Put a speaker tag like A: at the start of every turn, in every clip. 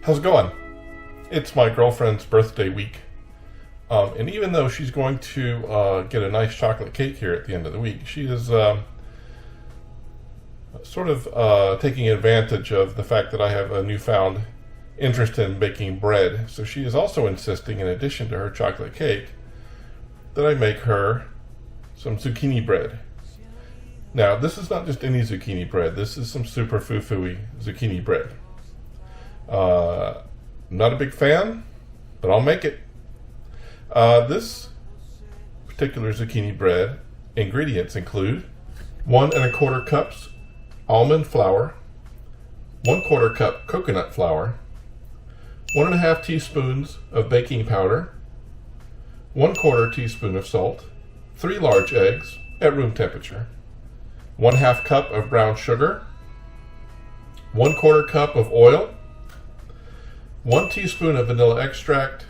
A: How's it going? It's my girlfriend's birthday week. And even though she's going to get a nice chocolate cake here at the end of the week, she is sort of taking advantage of the fact that I have a newfound interest in baking bread. So she is also insisting, in addition to her chocolate cake, that I make her some zucchini bread. Now, this is not just any zucchini bread. This is some super FooFoo zucchini bread. Not a big fan, but I'll make it. This particular zucchini bread ingredients include 1 1/4 cups almond flour, 1/4 cup coconut flour, 1 1/2 teaspoons of baking powder, 1/4 teaspoon of salt, 3 large eggs at room temperature, 1/2 cup of brown sugar, 1/4 cup of oil, 1 teaspoon of vanilla extract,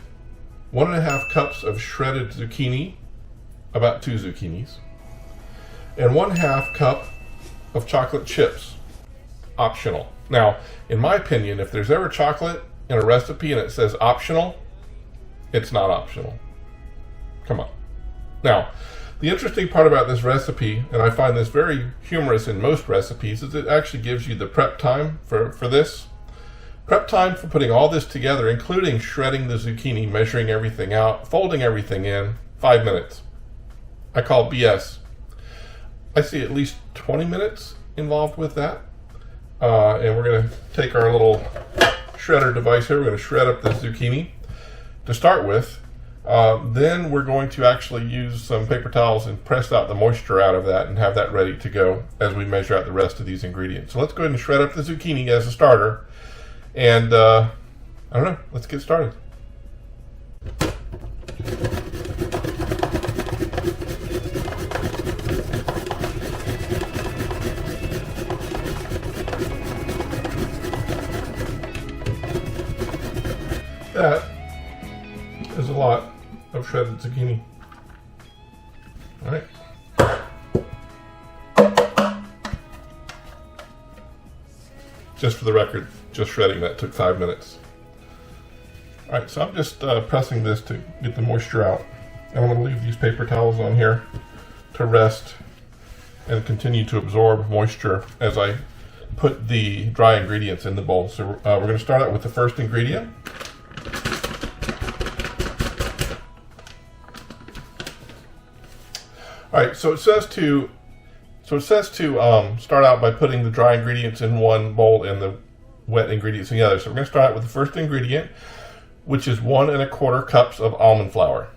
A: 1 1/2 cups of shredded zucchini, about 2 zucchinis, and 1/2 cup of chocolate chips, optional. Now, in my opinion, if there's ever chocolate in a recipe and it says optional, it's not optional. Come on. Now, the interesting part about this recipe, and I find this very humorous in most recipes, is it actually gives you the prep time for this. Prep time for putting all this together, including shredding the zucchini, measuring everything out, folding everything in, 5 minutes. I call BS. I see at least 20 minutes involved with that. And we're going to take our little shredder device here. We're going to shred up the zucchini to start with. Then we're going to actually use some paper towels and press out the moisture out of that and have that ready to go as we measure out the rest of these ingredients. So let's go ahead and shred up the zucchini as a starter. And I don't know, let's get started. That is a lot of shredded zucchini. All right. Just for the record, just shredding that took 5 minutes. All right, so I'm just pressing this to get the moisture out. And I'm going to leave these paper towels on here to rest and continue to absorb moisture as I put the dry ingredients in the bowl. So we're going to start out with the first ingredient. All right, so it says to start out by putting the dry ingredients in one bowl and the wet ingredients in the other. So we're going to start out with the first ingredient, which is 1 1/4 cups of almond flour.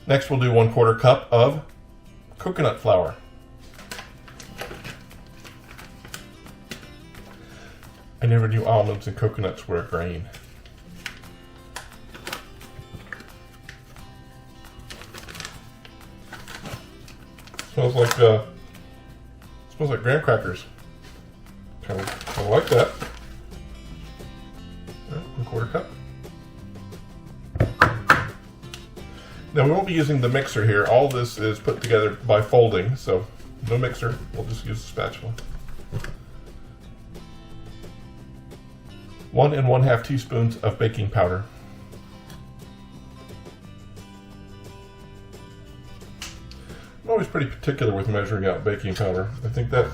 A: Next, we'll do 1/4 cup of coconut flour. I never knew almonds and coconuts were a grain. Smells like graham crackers. Kind of like that. All right, 1/4 cup. Now we won't be using the mixer here. All this is put together by folding, so no mixer. We'll just use the spatula. 1 1/2 teaspoons of baking powder. I'm always pretty particular with measuring out baking powder. I think that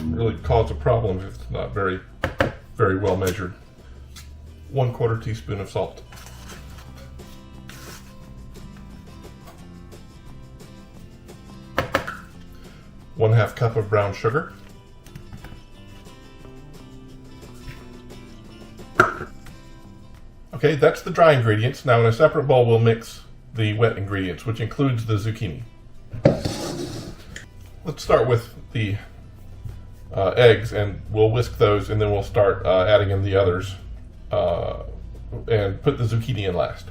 A: really causes a problem if it's not very, very well measured. 1/4 teaspoon of salt. One 1/2 cup of brown sugar. Okay, that's the dry ingredients. Now in a separate bowl we'll mix the wet ingredients, which includes the zucchini. Let's start with the eggs, and we'll whisk those, and then we'll start adding in the others and put the zucchini in last.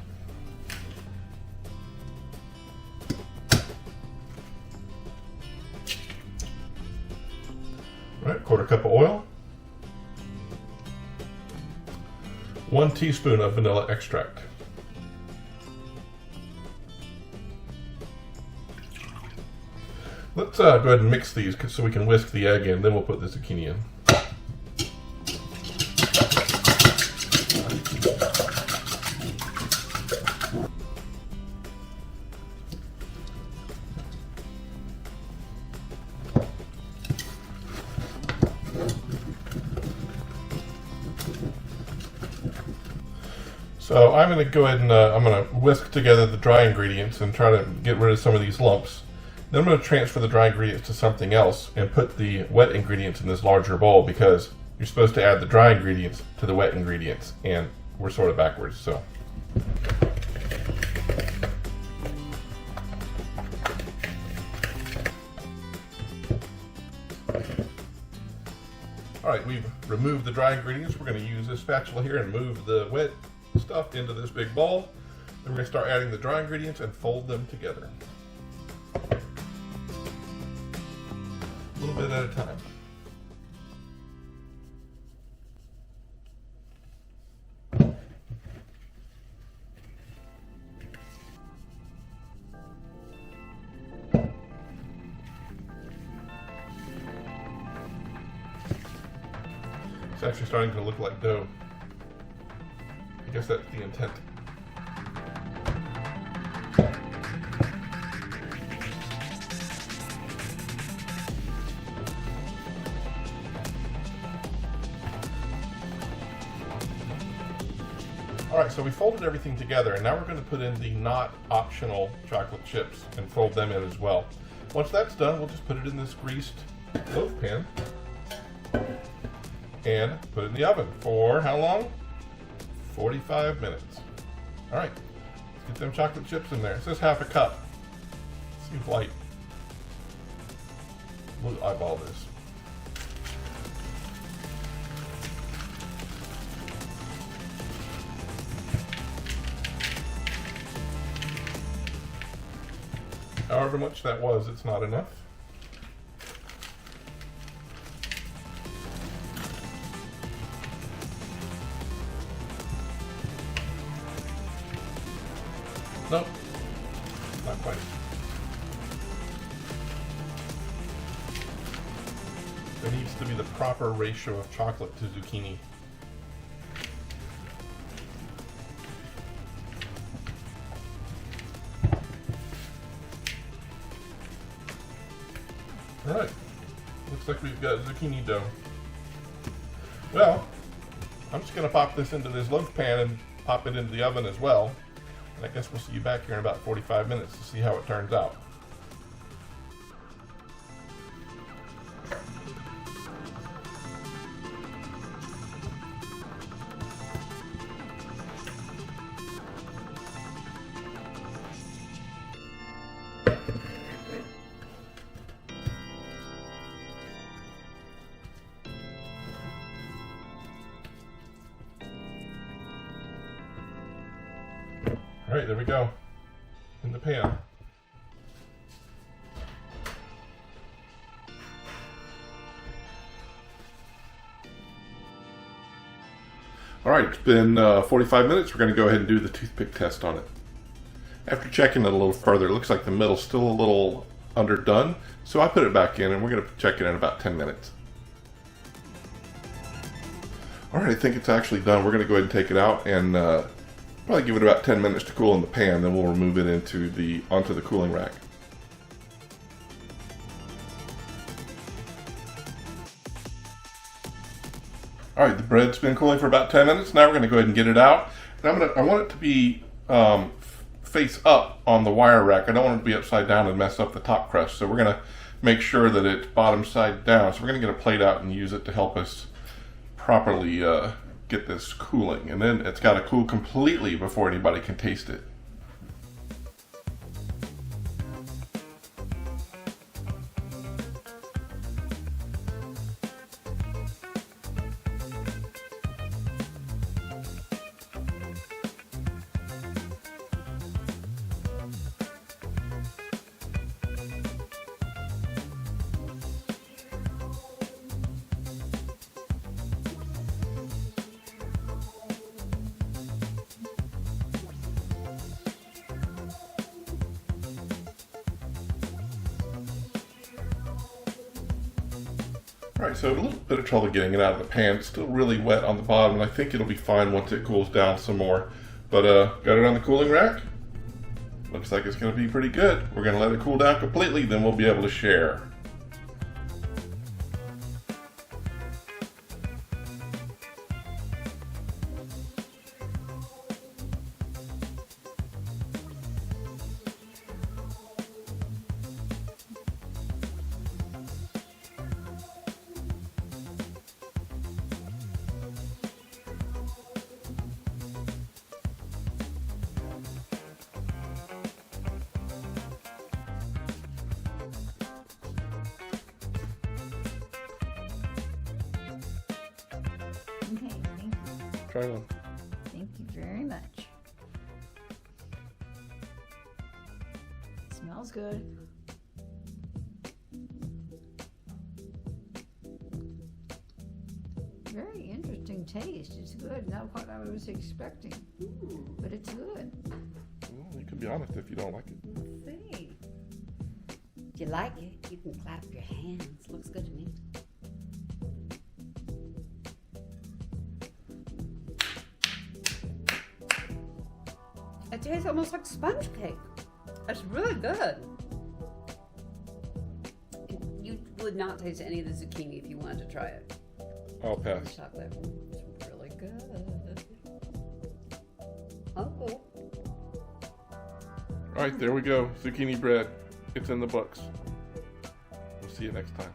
A: All right, 1/4 cup of oil, 1 teaspoon of vanilla extract, Let's go ahead and mix these so we can whisk the egg in, then we'll put the zucchini in. So I'm going to go ahead and I'm going to whisk together the dry ingredients and try to get rid of some of these lumps. Then I'm going to transfer the dry ingredients to something else and put the wet ingredients in this larger bowl, because you're supposed to add the dry ingredients to the wet ingredients, and we're sort of backwards. So. All right, we've removed the dry ingredients. We're going to use this spatula here and move the wet stuff into this big bowl. Then we're going to start adding the dry ingredients and fold them together. A little bit at a time. It's actually starting to look like dough. I guess that's the intent. Alright, so we folded everything together, and now we're going to put in the not optional chocolate chips and fold them in as well. Once that's done, we'll just put it in this greased loaf pan and put it in the oven for how long? 45 minutes. Alright, let's get them chocolate chips in there. It says half a cup. Seems light. We'll eyeball this. However much that was, it's not enough. Nope, not quite. There needs to be the proper ratio of chocolate to zucchini. Alright, looks like we've got zucchini dough. Well, I'm just going to pop this into this loaf pan and pop it into the oven as well. And I guess we'll see you back here in about 45 minutes to see how it turns out. All right, there we go, in the pan. All right, it's been 45 minutes. We're going to go ahead and do the toothpick test on it. After checking it a little further, it looks like the middle's still a little underdone, so I put it back in, and we're going to check it in about 10 minutes. All right, I think it's actually done. We're going to go ahead and take it out and probably give it about 10 minutes to cool in the pan, then we'll remove it onto the cooling rack. All right, the bread's been cooling for about 10 minutes. Now we're going to go ahead and get it out. And I want it to be face up on the wire rack. I don't want it to be upside down and mess up the top crust. So we're going to make sure that it's bottom side down. So we're going to get a plate out and use it to help us properly get this cooling, and then it's got to cool completely before anybody can taste it. Alright, so a little bit of trouble getting it out of the pan. It's still really wet on the bottom, and I think it'll be fine once it cools down some more. But got it on the cooling rack. Looks like it's going to be pretty good. We're going to let it cool down completely, then we'll be able to share.
B: Okay, thank you.
A: Try one.
B: Thank you very much. Smells good. Very interesting taste. It's good. Not what I was expecting, but it's good.
A: Well, you can be honest if you don't like it.
B: Let's see.
C: If you like it, you can clap your hands. Looks good to me. It tastes almost like sponge cake. It's really good. You would not taste any of the zucchini if you wanted to try it.
A: I'll pass.
C: Chocolate. It's really good. Oh.
A: Alright, there we go. Zucchini bread. It's in the books. We'll see you next time.